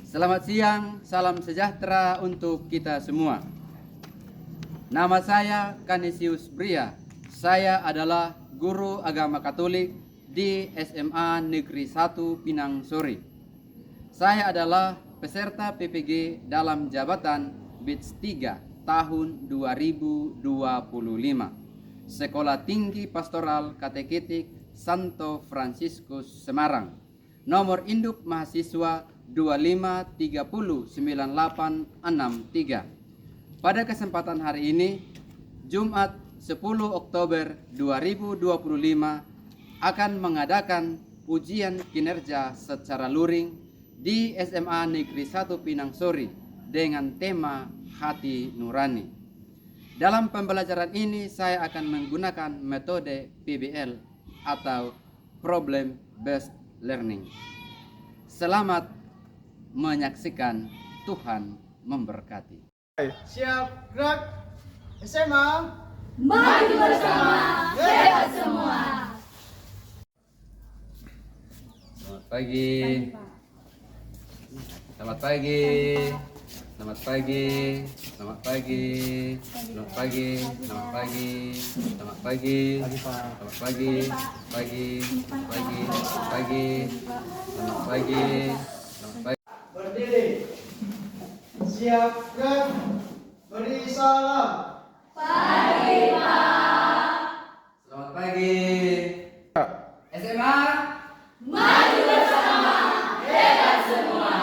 Selamat siang, salam sejahtera untuk kita semua. Nama saya Canisius Bria. Saya adalah guru agama Katolik di SMA Negeri 1 Pinang Sori. Saya adalah peserta PPG dalam jabatan BITS 3 tahun 2025. Sekolah Tinggi Pastoral Kateketik Santo Fransiskus Semarang. Nomor induk mahasiswa 25309863. Pada kesempatan hari ini, Jumat 10 Oktober 2025, akan mengadakan ujian kinerja secara luring di SMA Negeri 1 Pinang Sori dengan tema Hati Nurani. Dalam pembelajaran ini saya akan menggunakan metode PBL atau Problem Based Learning. Selamat menyaksikan, Tuhan memberkati. Siap, gerak. SMA Maju bersama, hebat semua. Selamat pagi. Selamat pagi. Selamat pagi. Selamat pagi. Selamat pagi. Selamat pagi. Selamat pagi. Selamat pagi. Pagi. Pagi. Pagi. Selamat pagi. Selamat pagi. berdiri. Siap, gerak. Beri salam. Selamat pagi. SMA Maju bersama, hebat semua.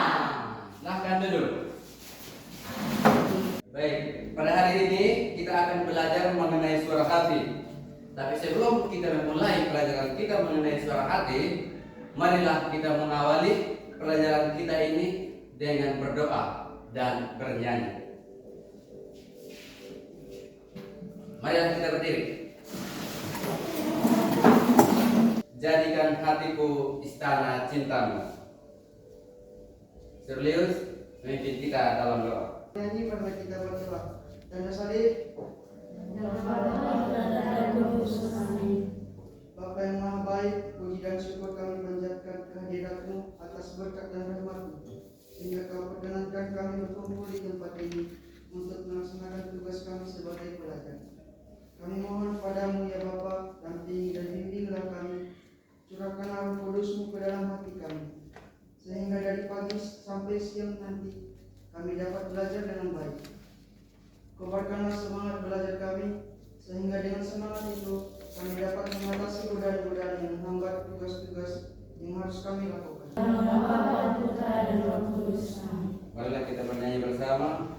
silahkan duduk. Baik, pada hari ini kita akan belajar mengenai suara hati. Tapi sebelum kita memulai pelajaran kita mengenai suara hati, marilah kita mengawali pelajaran kita ini dengan berdoa dan bernyanyi. Marilah kita berdiri. Jadikan hatiku istana cintamu. Serlius memimpin kita dalam doa. Nyanyi pada kita berdoa. Dan salib. Bapa yang Maha Baik, puji dan syukur kami panjatkan kehadirat-Mu atas berkat dan rahmat-Mu, sehingga Kau perkenankan kami berkumpul di tempat ini untuk melaksanakan tugas kami sebagai pelajar. Kami mohon padamu ya Bapa, dampingi dan bimbinglah kami, curahkanlah Roh Kudus-Mu ke dalam hati kami, sehingga dari pagi sampai siang nanti kami dapat belajar dengan baik. Kobarkanlah semangat belajar kami, sehingga dengan semangat itu kami dapat mengatasi godaan-godaan yang menghambat tugas-tugas yang harus kami lakukan. Marilah kita bernyanyi bersama.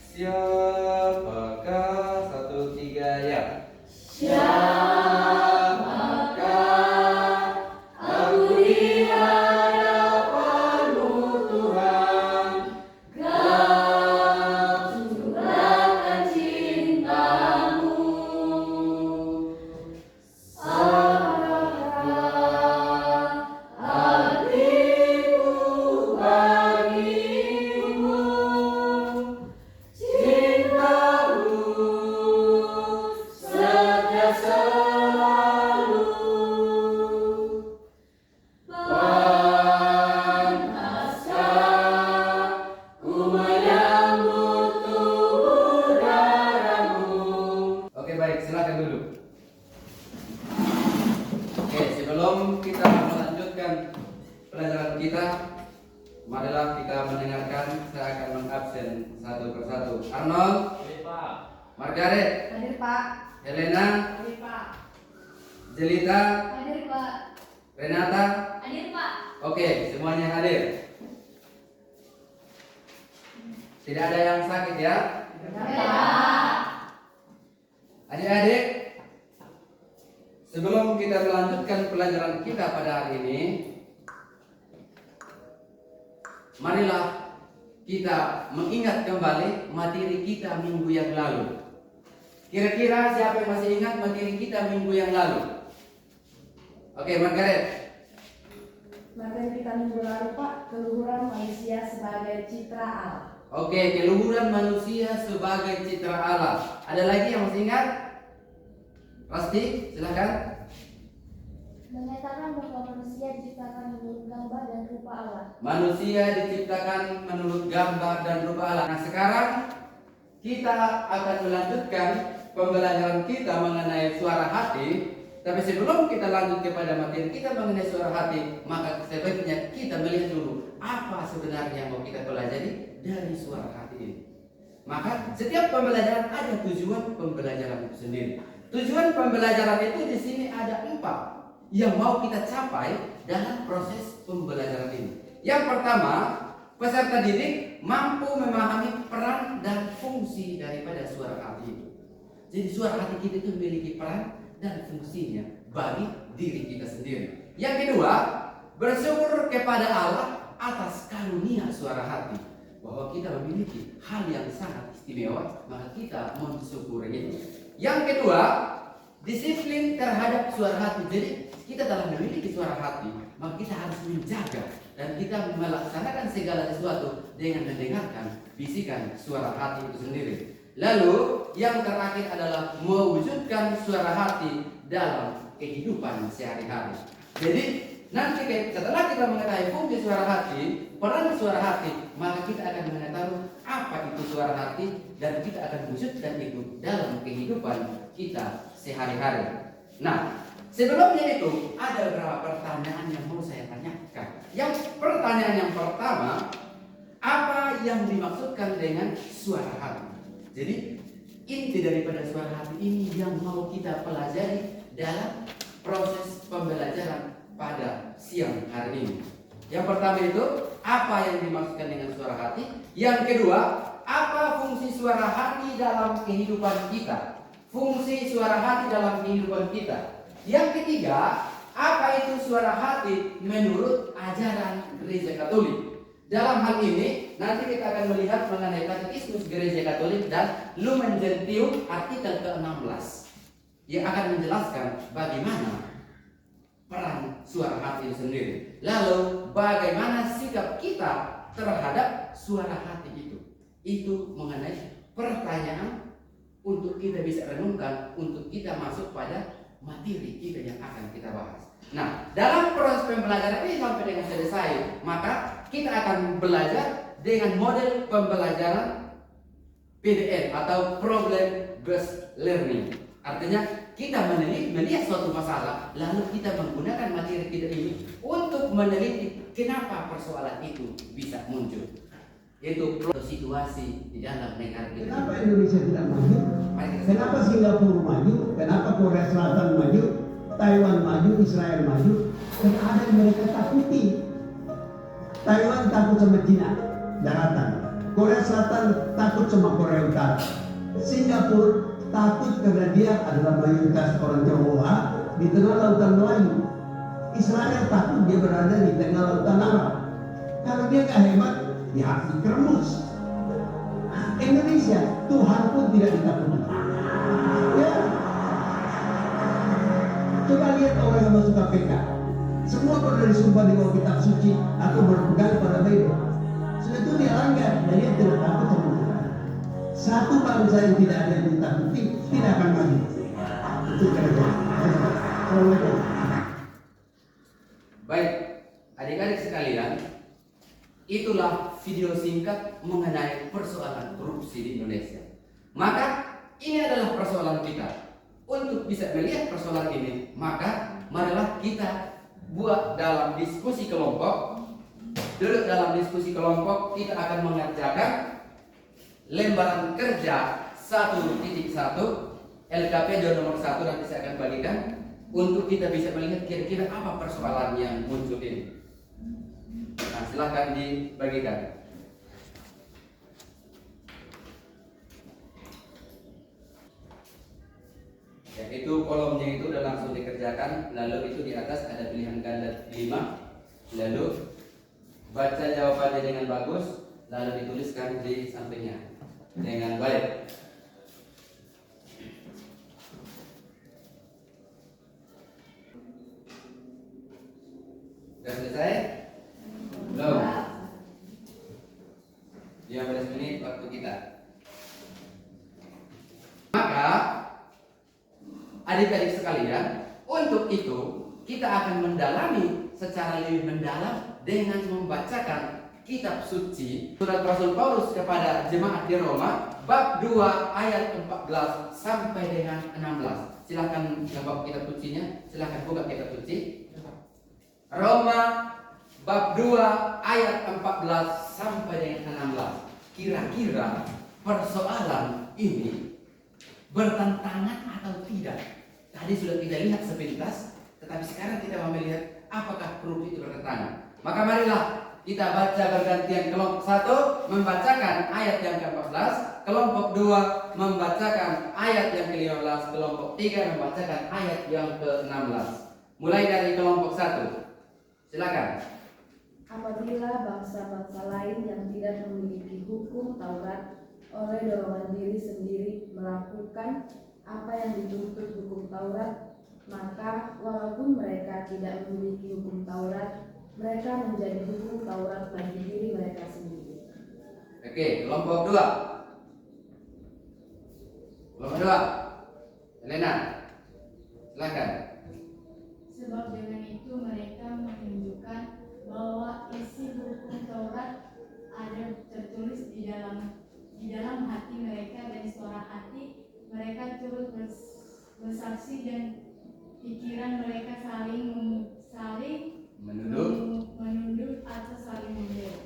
Siapakah 1, 3 ya? Siapakah aku di hadapan-Mu Tuhan? Kau curahkan cinta-Mu. Serahkan hatiku bagimu. Cinta-Mu setia selalu. Panaskah ku menyambut tubuh darah-Mu. Oke, baik, silakan duduk. Oke, sebelum kita melanjutkan pelajaran kita, marilah kita mendengarkan. Saya akan mengabsen satu persatu. Arnold, Hadir Pak. Margaret, Hadir Pak. Helena, Hadir Pak. Jelita, Hadir Pak. Renata. Hadir Pak. Oke, semuanya hadir. Tidak ada yang sakit ya? Adik-adik, sebelum kita melanjutkan pelajaran kita pada hari ini, marilah kita mengingat kembali materi kita minggu yang lalu. Kira-kira siapa yang masih ingat materi kita minggu yang lalu? Oke, Margaret. Materi kita minggu lalu Pak, keluhuran manusia sebagai citra Allah. Oke, keluhuran manusia sebagai citra Allah. Ada lagi yang masih ingat? Pasti, silakan. Menyatakan bahwa manusia diciptakan menurut gambar dan rupa Allah. Manusia diciptakan menurut gambar dan rupa Allah. Nah, sekarang kita akan melanjutkan pembelajaran kita mengenai suara hati. Tapi sebelum kita lanjut kepada materi kita mengenai suara hati, maka sebaiknya kita melihat dulu apa sebenarnya yang mau kita pelajari dari suara hati ini. Maka setiap pembelajaran ada tujuan pembelajaran itu sendiri. Tujuan pembelajaran itu di sini ada 4 yang mau kita capai dalam proses pembelajaran ini. Yang pertama, peserta didik mampu memahami peran dan fungsi daripada suara hati itu. Jadi suara hati kita itu memiliki peran dan fungsinya bagi diri kita sendiri. Yang kedua, bersyukur kepada Allah atas karunia suara hati, bahwa kita memiliki hal yang sangat istimewa, maka kita mensyukuri itu. Yang kedua, disiplin terhadap suara hati. Jadi kita telah memiliki suara hati, maka kita harus menjaga dan kita melaksanakan segala sesuatu dengan mendengarkan bisikan suara hati itu sendiri. Lalu yang terakhir adalah mewujudkan suara hati dalam kehidupan sehari-hari. Jadi nanti setelah kita mengetahui fungsi suara hati, peran suara hati, maka kita akan mengetahui apa itu suara hati dan kita akan wujudkan itu dalam kehidupan kita sehari-hari. Nah, sebelumnya itu ada beberapa pertanyaan yang mau saya tanyakan. Yang pertanyaan yang pertama, apa yang dimaksudkan dengan suara hati? Jadi inti daripada suara hati ini yang mau kita pelajari dalam proses pembelajaran pada siang hari ini. Yang pertama itu apa yang dimaksudkan dengan suara hati. Yang kedua, apa fungsi suara hati dalam kehidupan kita. Fungsi suara hati dalam kehidupan kita. Yang ketiga, apa itu suara hati menurut ajaran Gereja Katolik. Dalam hal ini nanti kita akan melihat mengenai Katekismus Gereja Katolik dan Lumen Gentium artikel ke-16 yang akan menjelaskan bagaimana peran suara hati itu sendiri. Lalu bagaimana sikap kita terhadap suara hati itu. Itu mengenai pertanyaan untuk kita bisa renungkan, untuk kita masuk pada materi kita yang akan kita bahas. Nah, dalam proses pembelajaran ini sampai dengan selesai, maka kita akan belajar dengan model pembelajaran PBL atau Problem Based Learning. Artinya kita melihat suatu masalah, lalu kita menggunakan materi kita ini untuk meneliti kenapa persoalan itu bisa muncul. Itu situasi di dalam negara kita. Kenapa Indonesia tidak maju? Kenapa Singapura maju? Kenapa Korea Selatan maju? Taiwan maju, Israel maju? Karena ada yang mereka takuti. Taiwan takut sama Cina, daratan. Korea Selatan takut sama Korea Utara. Singapura takut karena dia adalah mayoritas orang Tionghoa di tengah lautan Melayu. Israel takut dia berada di tengah lautan Arab. Kalau dia gak hebat, dia harus dikeremus. Indonesia, Tuhan pun tidak ditakuti. Ya. Coba lihat orang yang masuk KPK. Semua pernah disumpah di bawah kitab suci atau berpegang pada Bible. Sudah itu dia langgar dan dia tidak takut sama Tuhan. Satu bangsa yang tidak ada yang ditakuti tidak akan maju. Itu kira-kira. Assalamualaikum. Baik, adik-adik sekalian, itulah video singkat mengenai persoalan korupsi di Indonesia. Maka ini adalah persoalan kita. Untuk bisa melihat persoalan ini, maka marilah kita buat dalam diskusi kelompok. Duduk dalam diskusi kelompok, kita akan mengerjakan lembaran kerja 1.1 LKP nomor 1 nanti saya akan bagikan untuk kita bisa melihat kira-kira apa persoalan yang muncul ini. Nah, silahkan dibagikan. Ya, itu kolomnya itu udah langsung dikerjakan. Lalu itu di atas ada pilihan ganda 5. Lalu baca jawabannya dengan bagus, lalu dituliskan di sampingnya dengan baik. Sudah selesai? Belum? 15 menit waktu kita. Maka adik-adik sekalian, untuk itu kita akan mendalami secara lebih mendalam dengan membacakan kitab suci surat Rasul Paulus kepada jemaat di Roma bab 2 ayat 14 sampai dengan 16. Silahkan buka kitab sucinya, silahkan buka kitab suci. Roma bab 2 ayat 14 sampai dengan 16. Kira-kira persoalan ini bertentangan atau tidak? Tadi sudah kita lihat sepintas, tetapi sekarang kita mau melihat apakah proof itu bertentangan. Maka marilah kita baca bergantian. Kelompok 1 membacakan ayat yang ke-14, kelompok 2 membacakan ayat yang ke-15, kelompok 3 membacakan ayat yang ke-16. Mulai dari kelompok 1. Silakan. Apabila bangsa-bangsa lain yang tidak memiliki hukum Taurat oleh dorongan diri sendiri melakukan apa yang dituntut hukum Taurat, maka walaupun mereka tidak memiliki hukum Taurat, mereka menjadi hukum Taurat bagi diri mereka sendiri. Oke, kelompok 2. Kelompok 2. Elena, silakan. Sebab dengan itu mereka menunjukkan bahwa isi hukum Taurat ada tertulis di dalam hati mereka, dan suara hati mereka turut bersaksi, dan pikiran mereka saling menunduk atau saling membela.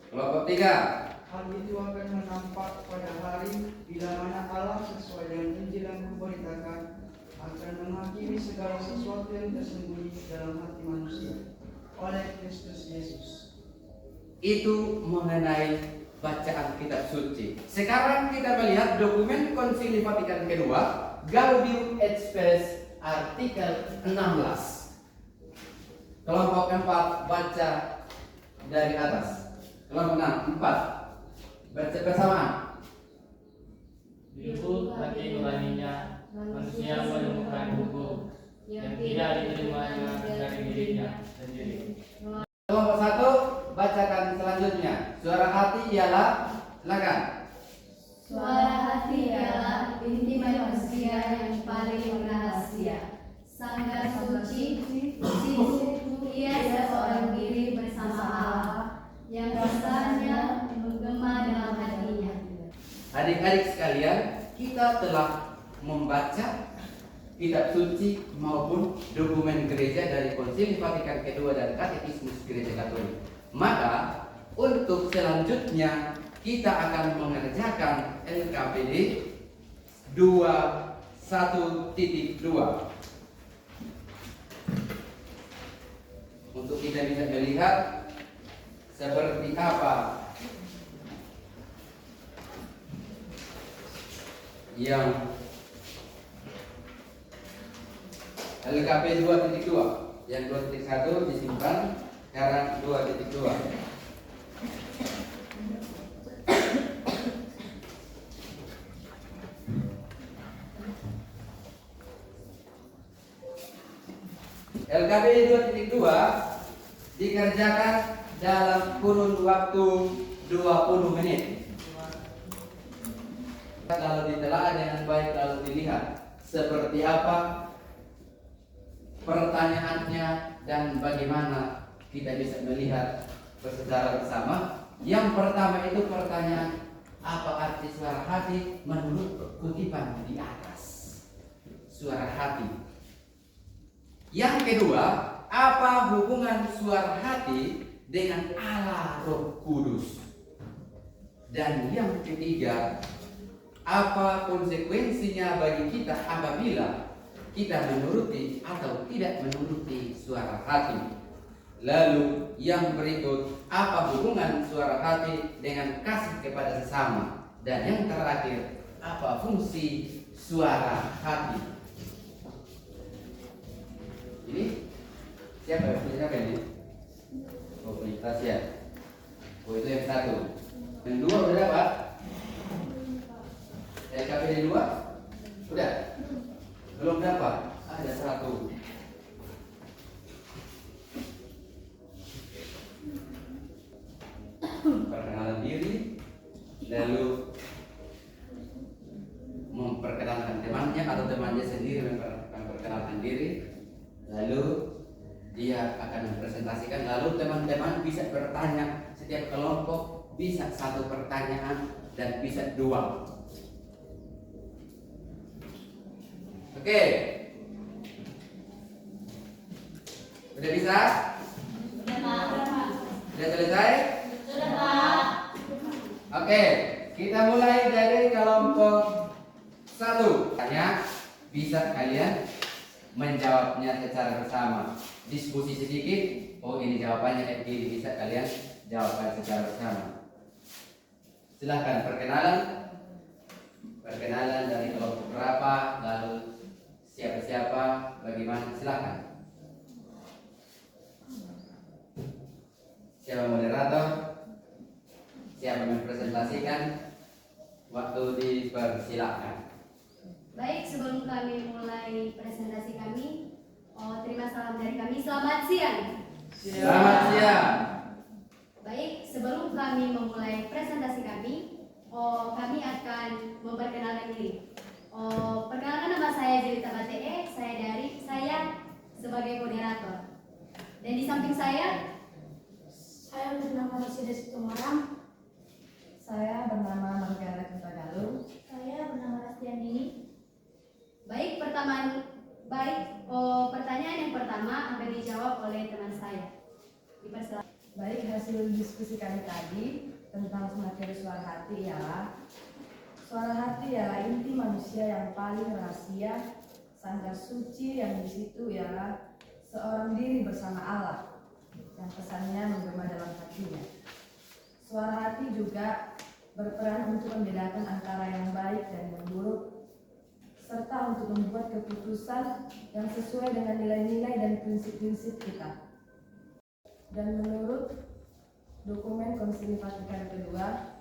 Kelompok 3. Hal itu akan menampak pada hari bila mana Allah sesuai dengan Injil yang kuberitakan akan menghakimi segala sesuatu yang tersembunyi dalam hati manusia oleh Kristus Yesus. Itu mengenai bacaan kitab suci. Sekarang kita melihat dokumen Konsili Vatikan kedua, Gaudium et Spes, artikel 16. Kelompok 4 baca dari atas. Kelompok 4 baca bersamaan. Ibu hati nuraninya manusia menemukan hukum yang tidak diterimanya dari dirinya sendiri. Kelompok 1 bacakan selanjutnya. Suara hati ialah, silakan. Suara hati ialah inti manusia yang paling rahasia. Sanggar suci, ia seorang diri bersama Allah yang rasanya menggema dalam hatinya. Adik-adik sekalian, kita telah membaca kitab suci maupun dokumen gereja dari Konsili Vatikan kedua dan Katekismus Gereja Katolik. Maka untuk selanjutnya kita akan mengerjakan LKPD 21.2 untuk kita bisa melihat seperti apa yang LKP 2.2, yang 2.1 disimpan, sekarang 2.2. LKP 2.2 dikerjakan dalam kurun waktu 20 menit. Lalu ditelaah dengan baik, lalu dilihat seperti apa pertanyaannya dan bagaimana kita bisa melihat secara bersama. Yang pertama itu pertanyaan, apa arti suara hati menurut kutipan di atas? Suara hati. Yang kedua, apa hubungan suara hati dengan Allah Roh Kudus? Dan yang ketiga, apa konsekuensinya bagi kita apabila kita menuruti atau tidak menuruti suara hati? Lalu yang berikut, apa hubungan suara hati dengan kasih kepada sesama? Dan yang terakhir, apa fungsi suara hati? Ini siapa ini? Oh, komunitas ya. Oh, itu yang satu. Yang dua udah Pak? LKPD 2? Udah? Belum dapat? Ada satu. Perkenalan diri, lalu memperkenalkan temannya atau temannya sendiri memperkenalkan diri, lalu dia akan mempresentasikan, lalu teman-teman bisa bertanya, setiap kelompok bisa satu pertanyaan dan bisa dua. Oke, udah bisa? Sudah selesai? Oke, kita mulai dari kelompok 1. Tanya, bisa kalian menjawabnya secara bersama. Diskusi sedikit. Oh, ini jawabannya kayak gini, bisa kalian jawabkan secara bersama. Silahkan perkenalan dari kelompok berapa, lalu siapa, bagaimana, silahkan. Siapa moderator? Siapa mempresentasikan? Waktu dipersilakan. Baik, sebelum kami mulai presentasi kami, terima salam dari kami. Selamat siang. Selamat siang. Baik, sebelum kami memulai presentasi kami, kami akan memperkenalkan diri. Perkenalkan, nama saya Jelita Batee. Saya sebagai moderator. Dan di samping saya bernama Rosida Situmarang. Saya bernama Margaret Tagalung. Saya bernama Rastiandini. Baik, pertanyaan yang pertama akan dijawab oleh teman saya. Dipersilakan. Baik, hasil diskusi kami tadi tentang materi suara hati ialah inti manusia yang paling rahasia, sangkar suci yang di situ ialah seorang diri bersama Allah yang pesannya menggema dalam hatinya. Suara hati juga berperan untuk membedakan antara yang baik dan yang buruk, serta untuk membuat keputusan yang sesuai dengan nilai-nilai dan prinsip-prinsip kita. Dan menurut dokumen Konsili Vatikan kedua,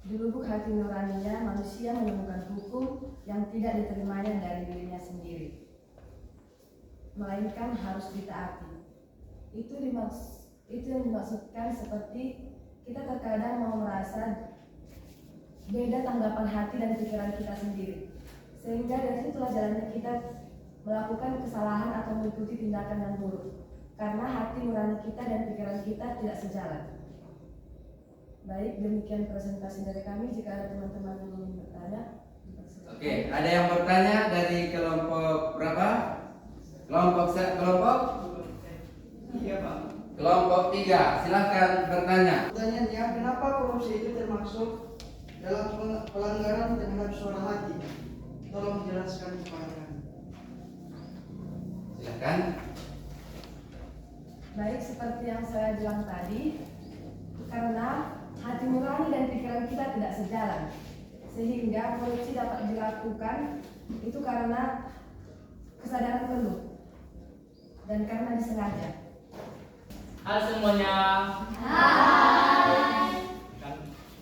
di lubuk hati nuraninya manusia menemukan hukum yang tidak diterimanya dari dirinya sendiri, melainkan harus ditaati. Itu yang dimaksudkan seperti kita terkadang mau merasa beda tanggapan hati dan pikiran kita sendiri, sehingga dari situlah jalannya kita melakukan kesalahan atau mengikuti tindakan yang buruk, karena hati nurani kita dan pikiran kita tidak sejalan. Baik, demikian presentasi dari kami. Jika ada teman-teman yang ingin bertanya, Oke, ada yang bertanya dari kelompok berapa? Kelompok? Iya, Pak. Kelompok 3, silahkan bertanya. Pertanyaannya, kenapa korupsi itu termasuk dalam pelanggaran terhadap suara hati? Tolong jelaskan kepada kami. Silahkan. baik seperti yang saya bilang tadi, karena hati nurani dan pikiran kita tidak sejalan, sehingga korupsi dapat dilakukan itu karena kesadaran penuh dan karena disengaja. Halo semuanya. Hai.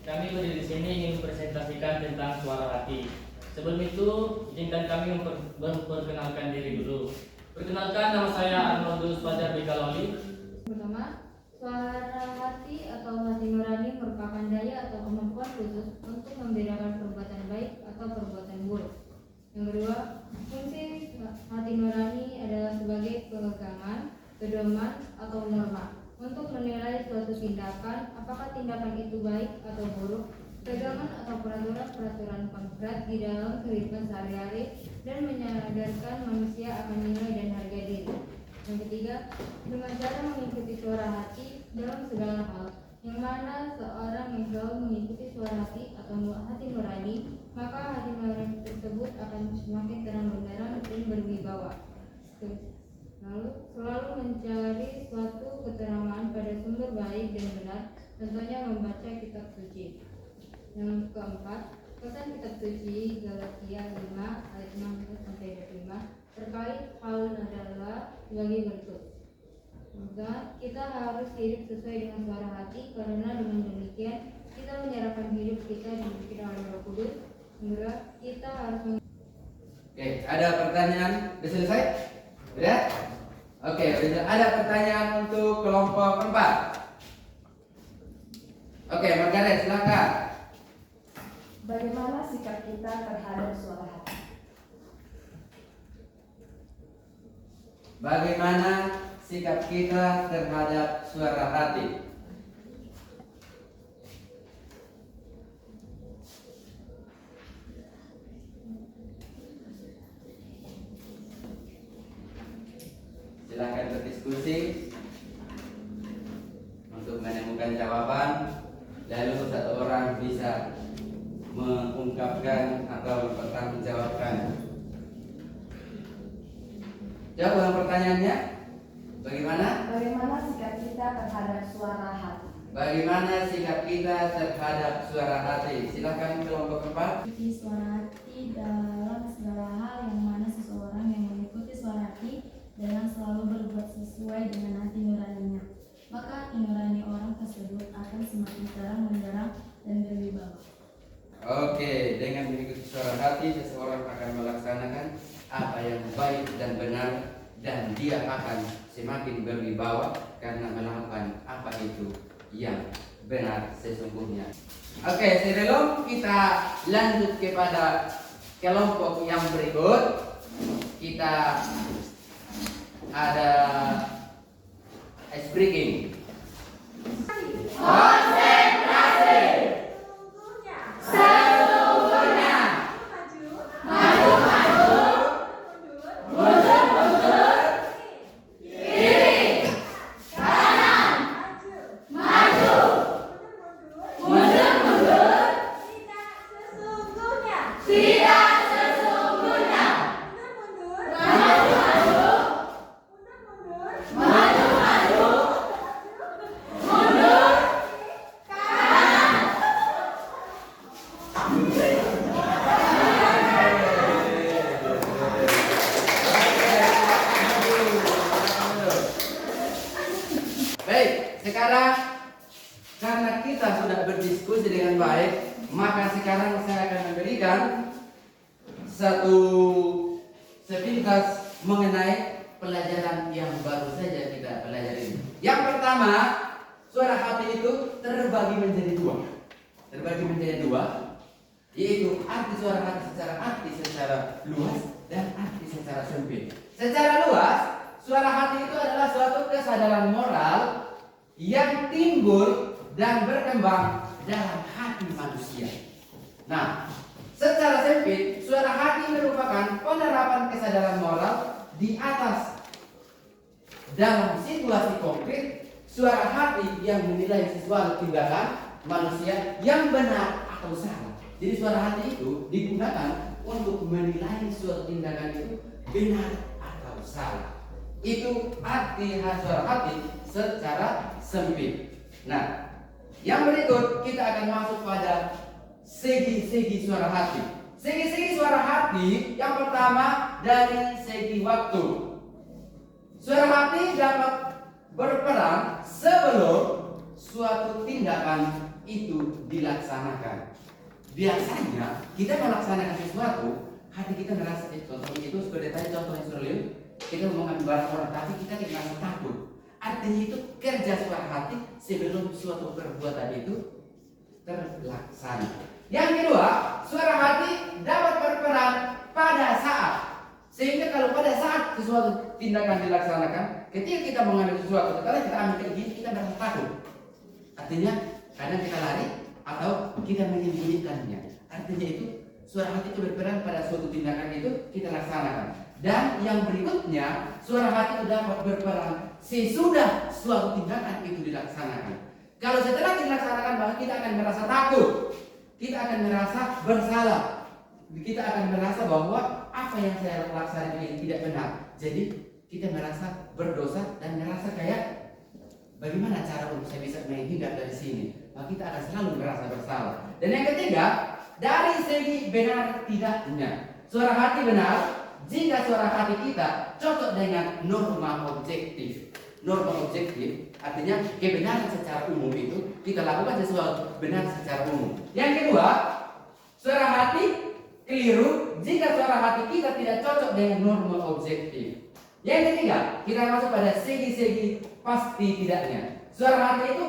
Kami berdiri di sini ingin presentasikan tentang suara hati. Sebelum itu, izinkan kami memperkenalkan diri dulu. Perkenalkan, nama saya Arnoldus Fajar Bikaloli. Pertama, suara hati atau hati nurani merupakan daya atau kemampuan khusus untuk membedakan perbuatan baik atau perbuatan buruk. Yang kedua, fungsi hati nurani adalah sebagai pegangan, pedoman, atau norma untuk menilai suatu tindakan, apakah tindakan itu baik atau buruk, pegangan atau peraturan konkret di dalam kehidupan sehari-hari, dan menyadarkan manusia akan nilai dan harga diri. Yang ketiga, dengan cara mengikuti suara hati dalam segala hal, yang mana seorang yang selalu mengikuti suara hati atau hati nurani, maka hati nurani tersebut akan semakin terang benderang dan berwibawa. Lalu selalu mencari suatu keterangan pada sumber baik dan benar, contohnya membaca kitab suci. Yang keempat, pesan kitab suci Galatia 5 ayat 16-25 terkait hal adalah sebagai berikut. Maka kita harus hidup sesuai dengan suara hati, karena dengan demikian kita menyerahkan hidup kita dipimpin oleh Roh Kudus. Sehingga kita harus Oke, ada pertanyaan? Sudah selesai? Sudah? Oke, ada pertanyaan untuk kelompok 4. Oke, Margaret, silakan. Bagaimana sikap kita terhadap suara hati? Bagaimana sikap kita terhadap suara hati. Silakan berdiskusi untuk menemukan jawaban, lalu satu orang bisa mengungkapkan atau mempertanggungjawabkan. Jawab pertanyaannya, bagaimana? Bagaimana sikap kita terhadap suara hati? Bagaimana sikap kita terhadap suara hati? Silakan kelompok 4. Ikuti suara hati dalam segala hal, yang mana seseorang yang mengikuti suara hati dengan selalu berbuat sesuai dengan hati nuraninya, maka hati nurani orang tersebut akan semakin terang benderang dan berwibawa. Oke, dengan mengikuti suara hati, seseorang akan melaksanakan apa yang baik dan benar, dan dia akan semakin berwibawa karena melakukan apa itu yang benar sesungguhnya. Oke, sebelum kita lanjut kepada kelompok yang berikut, kita ada ice breaking. Konsentrasi. Sesungguhnya. Maju. Mundur. Kiri. Kanan. Maju. Mundur. Tidak sesungguhnya. Baik, sekarang karena kita sudah berdiskusi dengan baik, maka sekarang saya akan memberikan satu sepintas mengenai pelajaran yang baru saja kita pelajari. Yang pertama, suara hati itu terbagi menjadi dua, yaitu arti suara hati secara luas dan arti secara sempit. Secara luas, suara hati itu adalah suatu kesadaran moral yang timbul dan berkembang dalam hati manusia. Nah, secara sempit, suara hati merupakan penerapan kesadaran moral di atas dalam situasi konkret. Suara hati yang menilai sesuatu tindakan manusia yang benar atau salah. Jadi suara hati itu digunakan untuk menilai suatu tindakan itu benar atau salah. Itu arti suara hati secara sempit. Nah, yang berikut kita akan masuk pada segi-segi suara hati. Segi-segi suara hati yang pertama dari segi waktu. Suara hati dapat berperan sebelum suatu tindakan itu dilaksanakan. Biasanya kita melaksanakan sesuatu, hati kita merasa contoh itu seperti tadi contoh yang sudah lihat, kita mengambil barang orang tapi kita tidak merasa takut. Artinya itu kerja suara hati sebelum suatu perbuatan itu terlaksana. Yang kedua, suara hati dapat berperan pada saat, sehingga kalau pada saat sesuatu tindakan dilaksanakan, ketika kita mengambil sesuatu, setelah kita ambil kayak gini, kita merasa takut. Artinya kadang kita lari atau kita menyembunyikannya. Artinya itu suara hati itu berperan pada suatu tindakan itu kita laksanakan. Dan yang berikutnya, suara hati itu dapat berperan sesudah suatu tindakan itu dilaksanakan. Kalau setelah dilaksanakan, maka kita akan merasa takut, kita akan merasa bersalah, kita akan merasa bahwa apa yang saya laksanakan ini tidak benar. Jadi kita merasa berdosa dan merasa kayak bagaimana cara untuk saya bisa menghindar dari sini. Maka kita akan selalu merasa bersalah. Dan yang ketiga, dari segi benar tidaknya. Suara hati benar jika suara hati kita cocok dengan norma objektif. Norma objektif artinya kebenaran secara umum itu kita lakukan sesuatu benar secara umum. Yang kedua, suara hati keliru jika suara hati kita tidak cocok dengan norma objektif. Yang ketiga, kita masuk pada segi-segi pasti tidaknya. Suara hati itu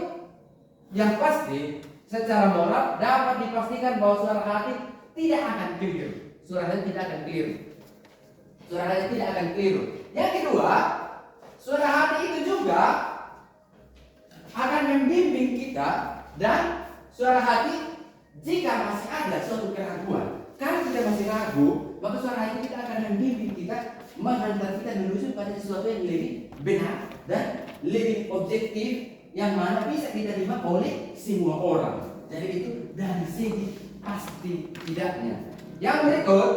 yang pasti secara moral dapat dipastikan bahwa suara hati tidak akan keliru. Suara hati tidak akan keliru. Suara hati tidak akan keliru. Yang kedua, suara hati itu juga akan membimbing kita, dan suara hati jika masih ada suatu keraguan, kalau kita masih ragu, maka suara hati kita akan membimbing kita, menghantar kita menuju pada sesuatu yang lebih benar dan lebih objektif, yang mana bisa diterima oleh semua orang. Jadi itu dari segi pasti tidaknya. Yang berikut,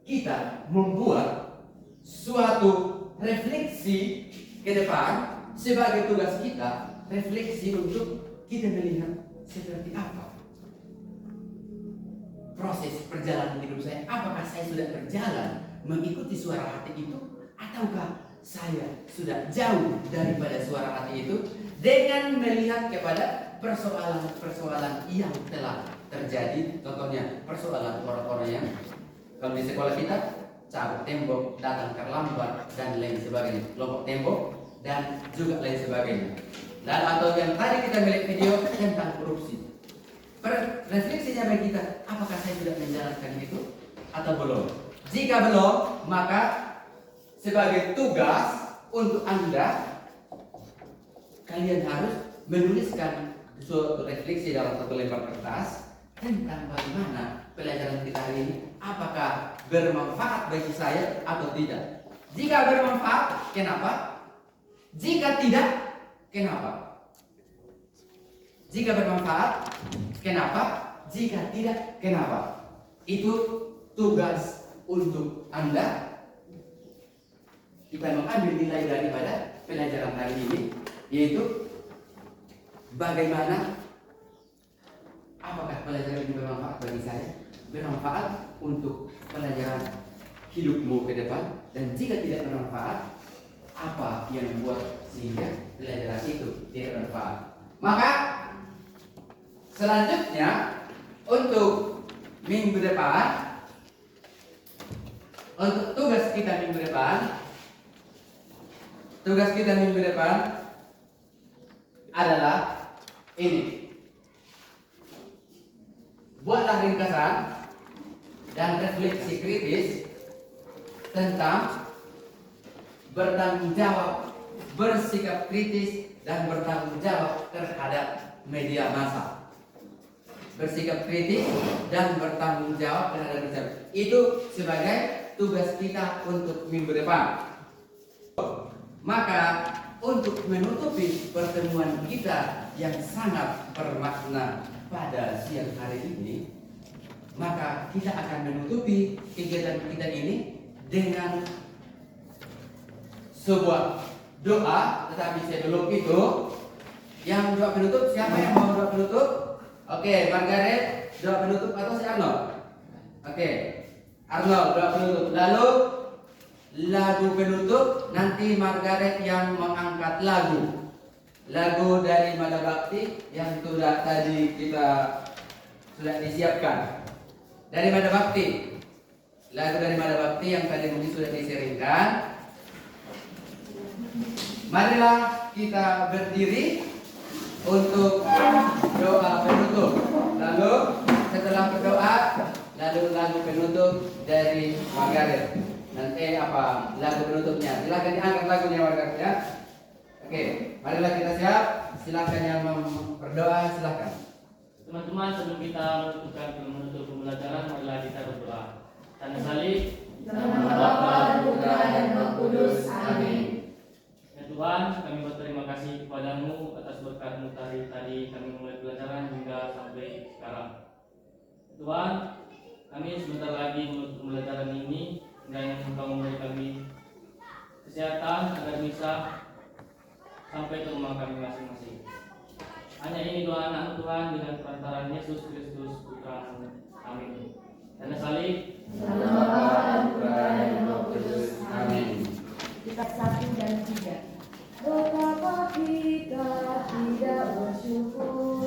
kita membuat suatu refleksi ke depan sebagai tugas kita, refleksi untuk kita melihat seperti apa proses perjalanan hidup saya. Apakah saya sudah berjalan mengikuti suara hati itu, ataukah saya sudah jauh daripada suara hati itu, dengan melihat kepada persoalan-persoalan yang telah terjadi. Contohnya persoalan orang-orang yang kalau di sekolah kita cabut tembok, datang terlambat, dan lain sebagainya, kelompok tembok dan juga lain sebagainya. Dan atau yang tadi kita melihat video tentang korupsi, refleksinya bagi kita, apakah saya sudah menjalankan itu atau belum? Jika belum, maka sebagai tugas untuk Anda, kalian harus menuliskan suatu refleksi dalam satu lembar kertas tentang bagaimana pelajaran kita hari ini, apakah bermanfaat bagi saya atau tidak. Jika bermanfaat, kenapa? Jika tidak, kenapa? Jika bermanfaat, kenapa? Jika tidak, kenapa? Itu tugas untuk Anda. Kita mengambil nilai daripada pelajaran hari ini, yaitu bagaimana, apakah pelajaran ini bermanfaat bagi saya, bermanfaat untuk pelajaran hidupmu ke depan, dan jika tidak bermanfaat, apa yang membuat sehingga pelajaran itu tidak bermanfaat. Maka selanjutnya untuk minggu depan, untuk tugas kita minggu depan adalah ini. Buatlah ringkasan dan refleksi kritis tentang bertanggung jawab, bersikap kritis, dan bertanggung jawab terhadap media massa. Bersikap kritis dan bertanggung jawab terhadap media massa. Itu sebagai tugas kita untuk minggu depan. Maka untuk menutupi pertemuan kita yang sangat bermakna pada siang hari ini, maka kita akan menutupi kegiatan kita ini dengan sebuah doa. Tetapi sebelum itu, yang doa penutup, siapa yang mau doa penutup? Oke, Margaret doa penutup atau si Arnold? Oke, Arnold doa penutup. Lalu lagu penutup, nanti Margaret yang mengangkat lagu dari Mada Bakti yang sudah tadi kita sudah disiapkan. Dari Mada Bakti, lagu dari Mada Bakti yang tadi mungkin sudah diseringkan. Marilah kita berdiri untuk doa penutup. Lalu setelah berdoa, lalu lagu penutup dari Margaret. Nanti apa lagu penutupnya? Silakan diangkat lagunya Margaret ya. Oke, marilah kita siap. Silakan yang berdoa, silakan. Teman-teman, sebelum kita menutup pembelajaran, marilah kita berdoa. Tanda salib. Nama Bapa dan Putra dan Roh Kudus. Amin. Ya Tuhan, kami berterima kasih kepadamu atas berkat-Mu tadi kami mulai pelajaran hingga sampai sekarang. Tuhan, kami sebentar lagi menutup pembelajaran ini, dan Engkau memberi kami kesehatan agar bisa sampai ke rumah kami masing-masing. Hanya ini doa anak Tuhan dengan perantaraan Yesus Kristus Putra-Mu. Amin. Tanda salib. Nama Bapa dan Putra dan Roh Kudus. Amin. Kita 1 dan 3. Betapa kita tidak bersyukur